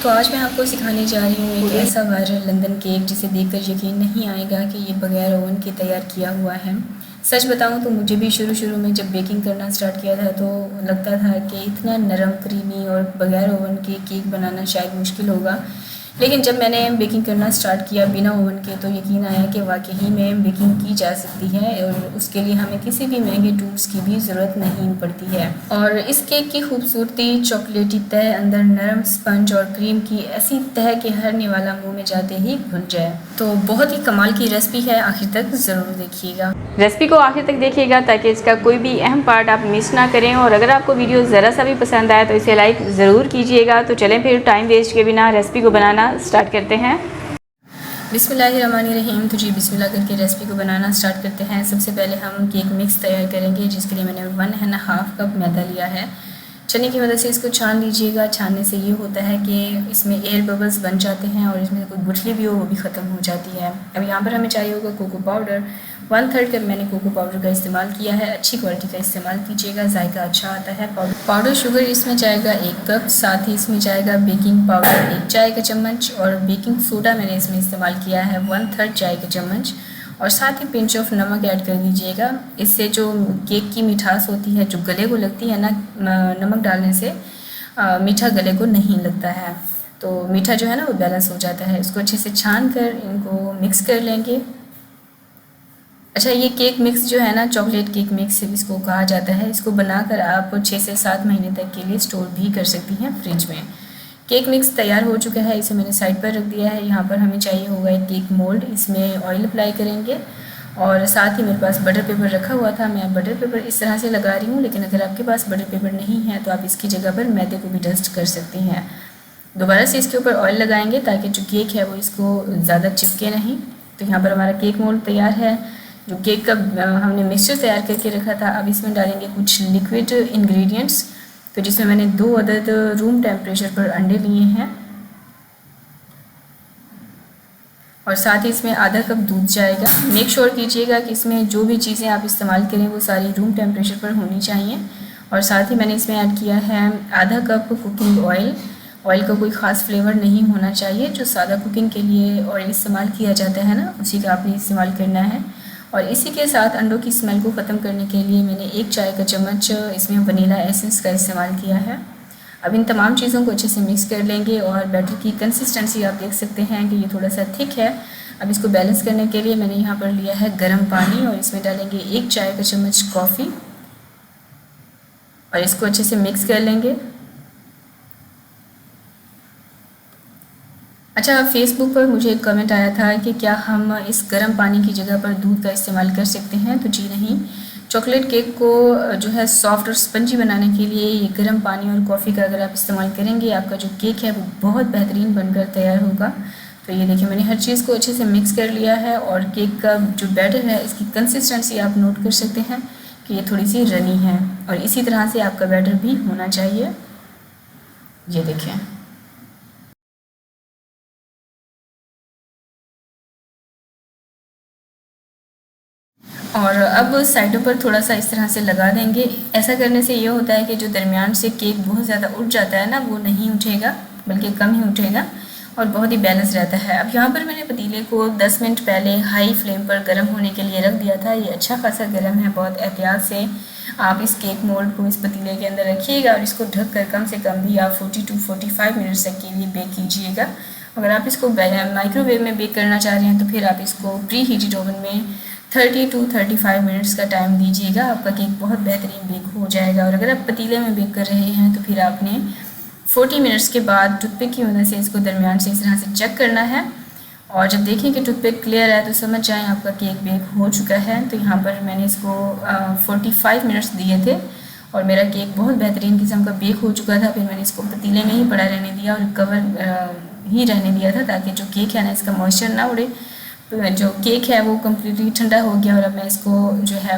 तो आज मैं आपको सिखाने जा रही हूँ एक ऐसा वायरल लंदन केक जिसे देखकर यकीन नहीं आएगा कि ये बगैर ओवन के तैयार किया हुआ है। सच बताऊँ तो मुझे भी शुरू में जब बेकिंग करना स्टार्ट किया था तो लगता था कि इतना नरम क्रीमी और बगैर ओवन के केक बनाना शायद मुश्किल होगा। लेकिन जब मैंने बेकिंग करना स्टार्ट किया बिना ओवन के तो यकीन आया कि वाकई में बेकिंग की जा सकती है और उसके लिए हमें किसी भी महंगे टूल्स की भी ज़रूरत नहीं पड़ती है। और इस केक की खूबसूरती चॉकलेटी तह, अंदर नरम स्पंज और क्रीम की ऐसी तह कि हरने वाला मुंह में जाते ही घुल जाए। तो बहुत ही कमाल की रेसिपी है, आखिर तक ज़रूर देखिएगा। रेसिपी को आखिर तक देखिएगा ताकि इसका कोई भी अहम पार्ट आप मिस ना करें। और अगर आपको वीडियो ज़रा सा भी पसंद आए तो इसे लाइक ज़रूर कीजिएगा। तो चलें फिर टाइम वेस्ट के बिना रेसिपी को बनाना स्टार्ट करते हैं। बिस्मिल्लाहिर्रहमानिर्रहीम। तो जी बिस्मिल्लाह करके रेसिपी को बनाना स्टार्ट करते हैं। सबसे पहले हम केक मिक्स तैयार करेंगे, जिसके लिए मैंने 1.5 कप मैदा लिया है। चने की मदद से इसको छान लीजिएगा। छानने से ये होता है कि इसमें एयर बबल्स बन जाते हैं और इसमें कोई गुठली भी हो वो भी ख़त्म हो जाती है। अब यहाँ पर हमें चाहिए होगा कोको पाउडर। 1/3 कप मैंने कोको पाउडर का इस्तेमाल किया है। अच्छी क्वालिटी का इस्तेमाल कीजिएगा, जायका अच्छा आता है। पाउडर शुगर इसमें जाएगा 1 कप। साथ ही इसमें जाएगा बेकिंग पाउडर 1 चाय का चम्मच और बेकिंग सोडा मैंने इसमें इस्तेमाल किया है 1/3 चाय का चम्मच। और साथ ही पिंच ऑफ नमक ऐड कर दीजिएगा। इससे जो केक की मिठास होती है जो गले को लगती है ना, नमक डालने से मीठा गले को नहीं लगता है, तो मीठा जो है ना वो बैलेंस हो जाता है। इसको अच्छे से छान कर इनको मिक्स कर लेंगे। अच्छा, ये केक मिक्स जो है ना, चॉकलेट केक मिक्स इसको कहा जाता है। इसको बनाकर आप 6 से 7 महीने तक के लिए स्टोर भी कर सकती हैं फ्रिज में। केक मिक्स तैयार हो चुका है, इसे मैंने साइड पर रख दिया है। यहाँ पर हमें चाहिए होगा एक केक मोल्ड। इसमें ऑयल अप्लाई करेंगे और साथ ही मेरे पास बटर पेपर रखा हुआ था। मैं बटर पेपर इस तरह से लगा रही हूँ, लेकिन अगर आपके पास बटर पेपर नहीं है तो आप इसकी जगह पर मैदे को भी डस्ट कर सकती हैं। दोबारा से इसके ऊपर ऑयल लगाएंगे ताकि जो केक है वो इसको ज़्यादा चिपके नहीं। तो यहाँ पर हमारा केक मोल्ड तैयार है। जो केक का हमने मिक्सचर तैयार करके रखा था, अब इसमें डालेंगे कुछ लिक्विड इंग्रेडिएंट्स। तो जिसमें मैंने 2 अदद रूम टेम्परेचर पर अंडे लिए हैं और साथ ही इसमें आधा कप दूध जाएगा। मेक श्योर कीजिएगा कि इसमें जो भी चीज़ें आप इस्तेमाल करें वो सारी रूम टेम्परेचर पर होनी चाहिए। और साथ ही मैंने इसमें ऐड किया है आधा कप कुकिंग ऑयल। ऑयल का कोई ख़ास फ्लेवर नहीं होना चाहिए, जो सादा कुकिंग के लिए ऑयल इस्तेमाल किया जाता है ना, उसी का आपने इस्तेमाल करना है। और इसी के साथ अंडों की स्मेल को ख़त्म करने के लिए मैंने 1 चाय का चम्मच इसमें वनीला एसेंस का इस्तेमाल किया है। अब इन तमाम चीज़ों को अच्छे से मिक्स कर लेंगे और बैटर की कंसिस्टेंसी आप देख सकते हैं कि ये थोड़ा सा थिक है। अब इसको बैलेंस करने के लिए मैंने यहाँ पर लिया है गर्म पानी और इसमें डालेंगे 1 चाय का चम्मच कॉफ़ी और इसको अच्छे से मिक्स कर लेंगे। अच्छा, फेसबुक पर मुझे एक कमेंट आया था कि क्या हम इस गर्म पानी की जगह पर दूध का इस्तेमाल कर सकते हैं। तो जी नहीं, चॉकलेट केक को जो है सॉफ्ट और स्पंजी बनाने के लिए ये गर्म पानी और कॉफ़ी का अगर आप इस्तेमाल करेंगे, आपका जो केक है वो बहुत बेहतरीन बनकर तैयार होगा। तो ये देखिए, मैंने हर चीज़ को अच्छे से मिक्स कर लिया है और केक का जो बैटर है इसकी कंसिस्टेंसी आप नोट कर सकते हैं कि ये थोड़ी सी रनी है और इसी तरह से आपका बैटर भी होना चाहिए। ये देखिए, और अब साइडों पर थोड़ा सा इस तरह से लगा देंगे। ऐसा करने से ये होता है कि जो दरमियान से केक बहुत ज़्यादा उठ जाता है ना, वो नहीं उठेगा, बल्कि कम ही उठेगा और बहुत ही बैलेंस रहता है। अब यहाँ पर मैंने पतीले को 10 मिनट पहले हाई फ्लेम पर गर्म होने के लिए रख दिया था। ये अच्छा खासा गर्म है। बहुत एहतियात से आप इस केक मोल्ड को इस पतीले के अंदर रखिएगा और इसको ढक कर कम से कम भी आप 40 to 45 मिनट्स तक के लिए बेक कीजिएगा। अगर आप इसको माइक्रोवेव में बेक करना चाह रहे हैं तो फिर आप इसको प्री हीटेड ओवन में 30 to 35 मिनट्स का टाइम दीजिएगा। आपका केक बहुत बेहतरीन बेक हो जाएगा। और अगर आप पतीले में बेक कर रहे हैं तो फिर आपने 40 मिनट्स के बाद टूथपिक की मदद से इसको दरमियान से इस तरह से चेक करना है और जब देखें कि टूथपिक क्लियर है तो समझ जाएं आपका केक बेक हो चुका है। तो यहाँ पर मैंने इसको 45 मिनट्स दिए थे और मेरा केक बहुत बेहतरीन किस्म का बेक हो चुका था। फिर मैंने इसको पतीले में ही पड़ा रहने दिया और कवर ही रहने दिया था ताकि जो केक है ना, इसका मॉइस्चर ना उड़े। तो जो केक है वो कम्प्लीटली ठंडा हो गया और अब मैं इसको जो है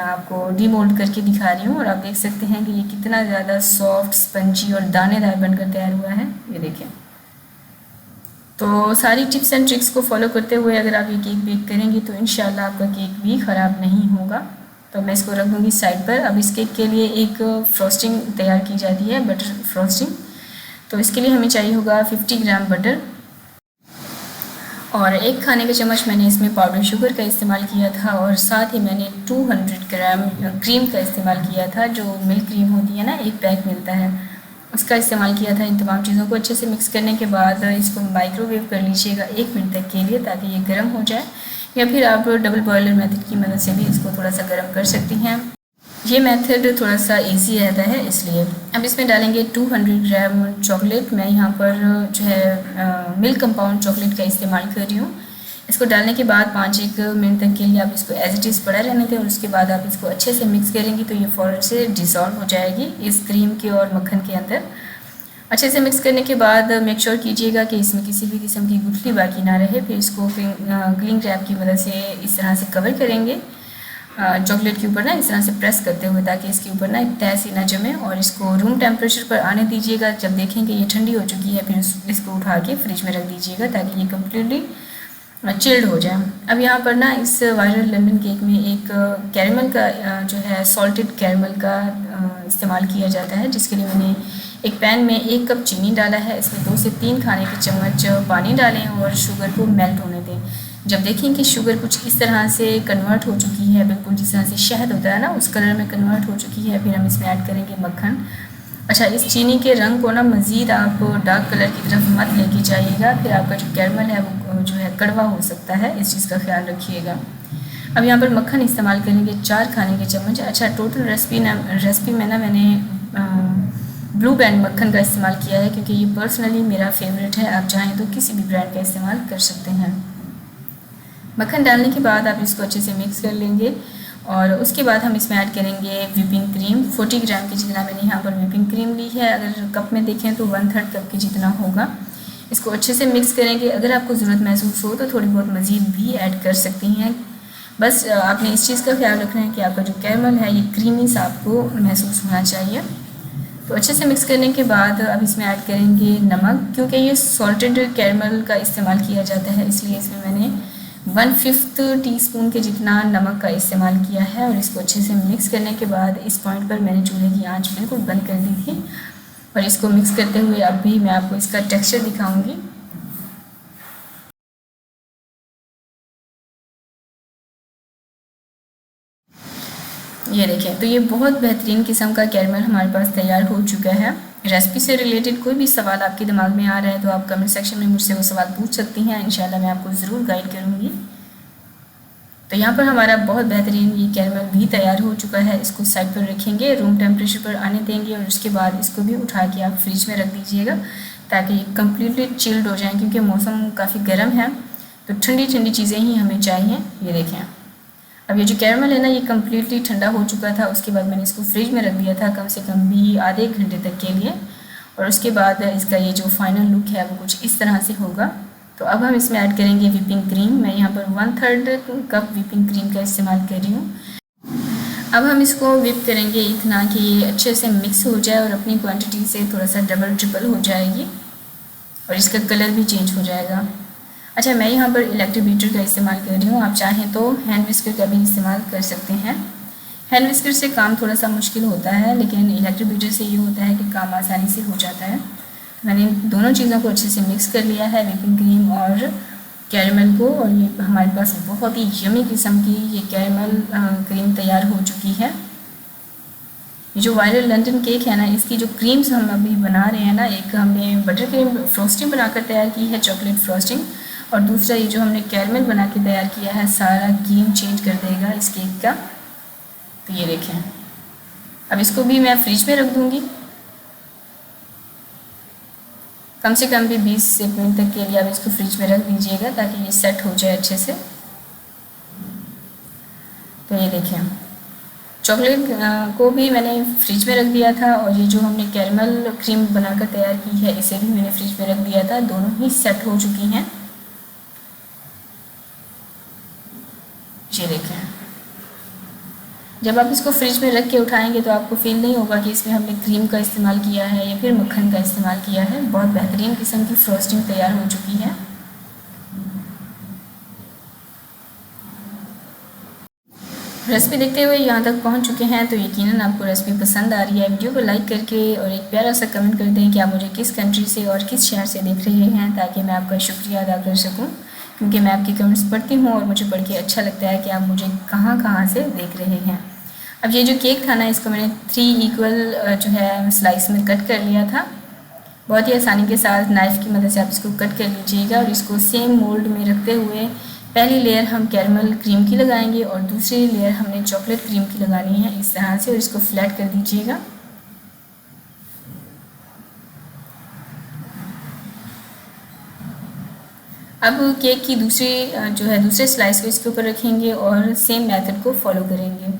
आपको डीमोल्ड करके दिखा रही हूँ और आप देख सकते हैं कि ये कितना ज़्यादा सॉफ्ट, स्पंजी और दानेदार बनकर तैयार हुआ है। ये देखिए, तो सारी टिप्स एंड ट्रिक्स को फॉलो करते हुए अगर आप ये केक बेक करेंगी तो इंशाल्लाह आपका केक भी ख़राब नहीं होगा। तो मैं इसको रख दूँगी साइड पर। अब इस केक के लिए एक फ्रॉस्टिंग तैयार की जाती है, बटर फ्रॉस्टिंग। तो इसके लिए हमें चाहिए होगा 50 ग्राम बटर और 1 खाने का चम्मच मैंने इसमें पाउडर शुगर का इस्तेमाल किया था और साथ ही मैंने 200 ग्राम क्रीम का इस्तेमाल किया था, जो मिल्क क्रीम होती है ना, एक पैक मिलता है, उसका इस्तेमाल किया था। इन तमाम चीज़ों को अच्छे से मिक्स करने के बाद इसको माइक्रोवेव कर लीजिएगा 1 मिनट तक के लिए, ताकि ये गर्म हो जाए, या फिर आप डबल बॉयलर मेथड की मदद से भी इसको थोड़ा सा गर्म कर सकती हैं। ये मेथड थोड़ा सा इजी रहता है इसलिए। अब इसमें डालेंगे 200 ग्राम चॉकलेट। मैं यहाँ पर जो है मिल्क कंपाउंड चॉकलेट का इस्तेमाल कर रही हूँ। इसको डालने के बाद 5-1 मिनट तक के लिए आप इसको एज इट इज़ पड़ा रहने दें और उसके बाद आप इसको अच्छे से मिक्स करेंगी तो ये फ़ौरन से डिज़ोल्व हो जाएगी इस क्रीम के और मक्खन के अंदर। अच्छे से मिक्स करने के बाद मेक श्योर कीजिएगा कि इसमें किसी भी किस्म की गुठली बाकी ना रहे। फिर इसको क्लिंग रैप की मदद से इस तरह से कवर करेंगे चॉकलेट के ऊपर ना, इस तरह से प्रेस करते हुए, ताकि इसके ऊपर ना एक तह सी ना जमे, और इसको रूम टेम्परेचर पर आने दीजिएगा। जब देखेंगे ये ठंडी हो चुकी है फिर इसको उठा के फ्रिज में रख दीजिएगा ताकि ये कम्प्लीटली चिल्ड हो जाए। अब यहाँ पर ना इस वायरल लंदन केक में एक कैरमल का जो है सॉल्टेड कैरमल का इस्तेमाल किया जाता है, जिसके लिए मैंने एक पैन में 1 कप चीनी डाला है। इसमें 2 से 3 खाने के चम्मच पानी डालें और शुगर को मेल्ट होने दें। जब देखें कि शुगर कुछ इस तरह से कन्वर्ट हो चुकी है, बिल्कुल जिस तरह से शहद होता है ना उस कलर में कन्वर्ट हो चुकी है, फिर हम इसमें ऐड करेंगे मक्खन। अच्छा, इस चीनी के रंग को ना मज़ीद आप डार्क कलर की तरफ मत लेके जाइएगा, फिर आपका जो कैरमल है वो जो है कड़वा हो सकता है, इस चीज़ का ख्याल रखिएगा। अब यहाँ पर मक्खन इस्तेमाल करेंगे 4 खाने के चम्मच। अच्छा, टोटल रेसिपी में ना मैंने ब्लू बैंड मक्खन का इस्तेमाल किया है, क्योंकि ये पर्सनली मेरा फेवरेट है। आप चाहें तो किसी भी ब्रांड का इस्तेमाल कर सकते हैं। मक्खन डालने के बाद आप इसको अच्छे से मिक्स कर लेंगे और उसके बाद हम इसमें ऐड करेंगे व्हिपिंग क्रीम। 40 ग्राम के जितना मैंने यहाँ पर व्हिपिंग क्रीम ली है। अगर कप में देखें तो 1/3 कप के जितना होगा। इसको अच्छे से मिक्स करेंगे। अगर आपको ज़रूरत महसूस हो तो थोड़ी बहुत मज़ीद भी ऐड कर सकती हैं। बस आपने इस चीज़ का ख्याल रखना है कि आपका जो कैरमल है ये क्रीमी सा आपको महसूस होना चाहिए। तो अच्छे से मिक्स करने के बाद अब इसमें ऐड करेंगे नमक। क्योंकि ये सॉल्टेड कैरमल का इस्तेमाल किया जाता है, इसलिए इसमें मैंने 1/5 टीस्पून के जितना नमक का इस्तेमाल किया है। और इसको अच्छे से मिक्स करने के बाद इस पॉइंट पर मैंने चूल्हे की आंच बिल्कुल बंद कर दी थी। और इसको मिक्स करते हुए अब भी मैं आपको इसका टेक्सचर दिखाऊंगी। ये देखें, तो ये बहुत बेहतरीन किस्म का कैरमल हमारे पास तैयार हो चुका है। रेसिपी से रिलेटेड कोई भी सवाल आपके दिमाग में आ रहा है तो आप कमेंट सेक्शन में मुझसे वो सवाल पूछ सकती हैं। इंशाल्लाह मैं आपको ज़रूर गाइड करूँगी। तो यहाँ पर हमारा बहुत बेहतरीन ये कैरमल भी तैयार हो चुका है। इसको साइड पर रखेंगे, रूम टेम्परेचर पर आने देंगे और उसके बाद इसको भी उठा के आप फ्रिज में रख दीजिएगा ताकि ये कम्प्लीटली चिल्ड हो जाए, क्योंकि मौसम काफ़ी गर्म है तो ठंडी ठंडी चीज़ें ही हमें चाहिए। ये देखें, अब ये जो कैरमल है ना ये कम्प्लीटली ठंडा हो चुका था। उसके बाद मैंने इसको फ्रिज में रख दिया था कम से कम भी आधे घंटे तक के लिए। और उसके बाद इसका ये जो फाइनल लुक है वो कुछ इस तरह से होगा। तो अब हम इसमें ऐड करेंगे व्हिपिंग क्रीम। मैं यहाँ पर 1/3 कप व्हिपिंग क्रीम का इस्तेमाल कर रही हूँ। अब हम इसको व्हिप करेंगे इतना कि ये अच्छे से मिक्स हो जाए और अपनी क्वांटिटी से थोड़ा सा डबल ट्रिपल हो जाएगी और इसका कलर भी चेंज हो जाएगा। अच्छा, मैं यहाँ पर इलेक्ट्रिक बीटर का इस्तेमाल कर रही हूँ। आप चाहें तो हैंड विस्कर का भी इस्तेमाल कर सकते हैं। हैंड विस्कर से काम थोड़ा सा मुश्किल होता है, लेकिन इलेक्ट्रिक बीटर से ये होता है कि काम आसानी से हो जाता है। मैंने दोनों चीज़ों को अच्छे से मिक्स कर लिया है, व्हिपिंग क्रीम और कैरमल को, और ये हमारे पास बहुत ही यमी किस्म की ये कैरमल क्रीम तैयार हो चुकी है। ये जो वायरल लंदन केक है ना, इसकी जो क्रीम्स हम अभी बना रहे हैं ना, एक हमने बटर क्रीम फ्रोस्टिंग बनाकर तैयार की है, चॉकलेट फ्रोस्टिंग, और दूसरा ये जो हमने कैरमल बना के तैयार किया है, सारा गेम चेंज कर देगा इस केक का। तो ये देखें, अब इसको भी मैं फ्रिज में रख दूँगी कम से कम भी 20 मिनट तक के लिए। आप इसको फ्रिज में रख दीजिएगा ताकि ये सेट हो जाए अच्छे से। तो ये देखें, चॉकलेट को भी मैंने फ्रिज में रख दिया था और ये जो हमने कैरमल क्रीम बनाकर तैयार की है इसे भी मैंने फ्रिज में रख दिया था। दोनों ही सेट हो चुकी हैं। ये देखें, जब आप इसको फ्रिज में रख के उठाएंगे तो आपको फील नहीं होगा कि इसमें हमने क्रीम का इस्तेमाल किया है या फिर मक्खन का इस्तेमाल किया है। बहुत बेहतरीन किस्म की फ्रोस्टिंग तैयार हो चुकी है। रेसिपी देखते हुए यहाँ तक पहुँच चुके हैं तो यकीनन आपको रेसिपी पसंद आ रही है। वीडियो को लाइक करके और एक प्यारा सा कमेंट कर दें कि आप मुझे किस कंट्री से और किस शहर से देख रहे हैं, ताकि मैं आपका शुक्रिया अदा कर सकूँ, क्योंकि मैं आपकी कमेंट्स पढ़ती हूँ और मुझे पढ़ के अच्छा लगता है कि आप मुझे कहाँ कहाँ से देख रहे हैं। अब ये जो केक था ना, इसको मैंने 3 इक्वल जो है स्लाइस में कट कर लिया था। बहुत ही आसानी के साथ नाइफ़ की मदद से आप इसको कट कर लीजिएगा और इसको सेम मोल्ड में रखते हुए पहली लेयर हम कैरमल क्रीम की लगाएंगे और दूसरी लेयर हमने चॉकलेट क्रीम की लगानी है इस तरह से, और इसको फ्लैट कर दीजिएगा। अब केक की दूसरे स्लाइस को इसके ऊपर रखेंगे और सेम मेथड को फॉलो करेंगे।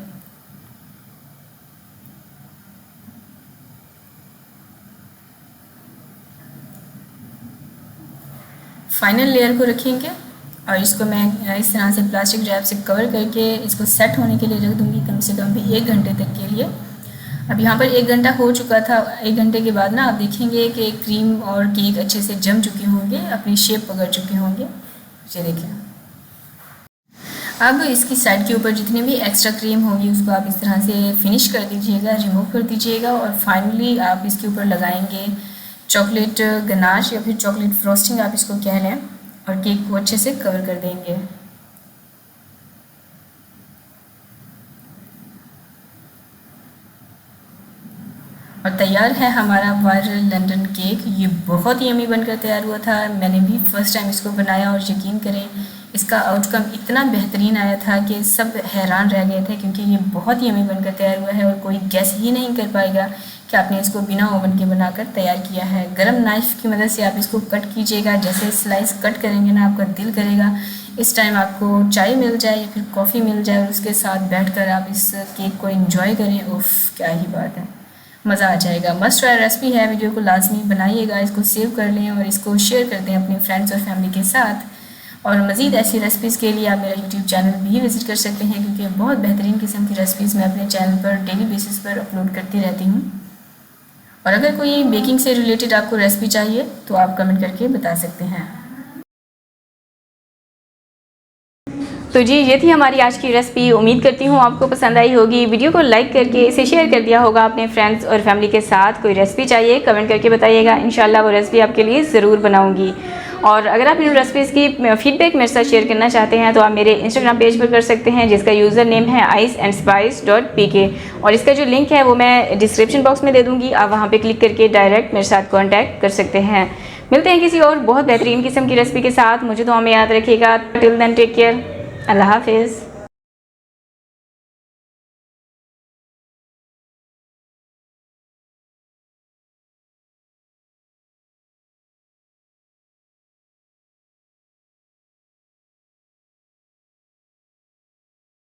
फाइनल लेयर को रखेंगे और इसको मैं इस तरह से प्लास्टिक रैप से कवर करके इसको सेट होने के लिए रख दूँगी, कम से कम भी 1 घंटे तक के लिए। अब यहाँ पर 1 घंटा हो चुका था। 1 घंटे के बाद ना आप देखेंगे कि क्रीम और केक अच्छे से जम चुके होंगे, अपनी शेप पकड़ चुके होंगे। ये देखिए। अब इसकी साइड के ऊपर जितनी भी एक्स्ट्रा क्रीम होगी उसको आप इस तरह से फिनिश कर दीजिएगा, रिमूव कर दीजिएगा और फाइनली आप इसके ऊपर लगाएंगे चॉकलेट गनाश या फिर चॉकलेट फ्रॉस्टिंग आप इसको कह लें, और केक को अच्छे से कवर कर देंगे। और तैयार है हमारा वायरल लंदन केक। ये बहुत ही यम्मी बनकर तैयार हुआ था। मैंने भी फर्स्ट टाइम इसको बनाया और यकीन करें इसका आउटकम इतना बेहतरीन आया था कि सब हैरान रह गए थे, क्योंकि ये बहुत ही यम्मी बनकर तैयार हुआ है और कोई गैस ही नहीं कर पाएगा कि आपने इसको बिना ओवन के बनाकर तैयार किया है। गरम नाइफ़ की मदद से आप इसको कट कीजिएगा। जैसे स्लाइस कट करेंगे ना, आपका दिल करेगा इस टाइम आपको चाय मिल जाए या फिर कॉफ़ी मिल जाए और उसके साथ बैठकर आप इस केक को एंजॉय करें। उफ़, क्या ही बात है, मज़ा आ जाएगा। मस्ट ट्राई रेसिपी है। वीडियो को लाजमी बनाइएगा, इसको सेव कर लें और इसको शेयर कर दें अपने फ्रेंड्स और फैमिली के साथ। और मज़ीद ऐसी रेसिपीज़ के लिए आप मेरा यूट्यूब चैनल भी विज़िट कर सकते हैं, क्योंकि बहुत बेहतरीन किस्म की रेसिपीज़ मैं अपने चैनल पर डेली बेसिस पर अपलोड करती रहती हूँ। और अगर कोई बेकिंग से रिलेटेड आपको रेसिपी चाहिए तो आप कमेंट करके बता सकते हैं। तो जी, ये थी हमारी आज की रेसिपी। उम्मीद करती हूँ आपको पसंद आई होगी। वीडियो को लाइक करके इसे शेयर कर दिया होगा अपने फ्रेंड्स और फैमिली के साथ। कोई रेसिपी चाहिए कमेंट करके बताइएगा, इंशाल्लाह वो रेसिपी आपके लिए ज़रूर बनाऊँगी। और अगर आप इन रेसिपीज़ की फीडबैक मेरे साथ शेयर करना चाहते हैं तो आप मेरे इंस्टाग्राम पेज पर कर सकते हैं, जिसका यूज़र नेम है iceandspice.pk, और इसका जो लिंक है वो मैं डिस्क्रिप्शन बॉक्स में दे दूँगी। आप वहाँ पे क्लिक करके डायरेक्ट मेरे साथ कॉन्टैक्ट कर सकते हैं। मिलते हैं किसी और बहुत बेहतरीन किस्म की रेसिपी के साथ। मुझे दुआ में याद रखिएगा। Till then take care. अल्लाह हाफिज़।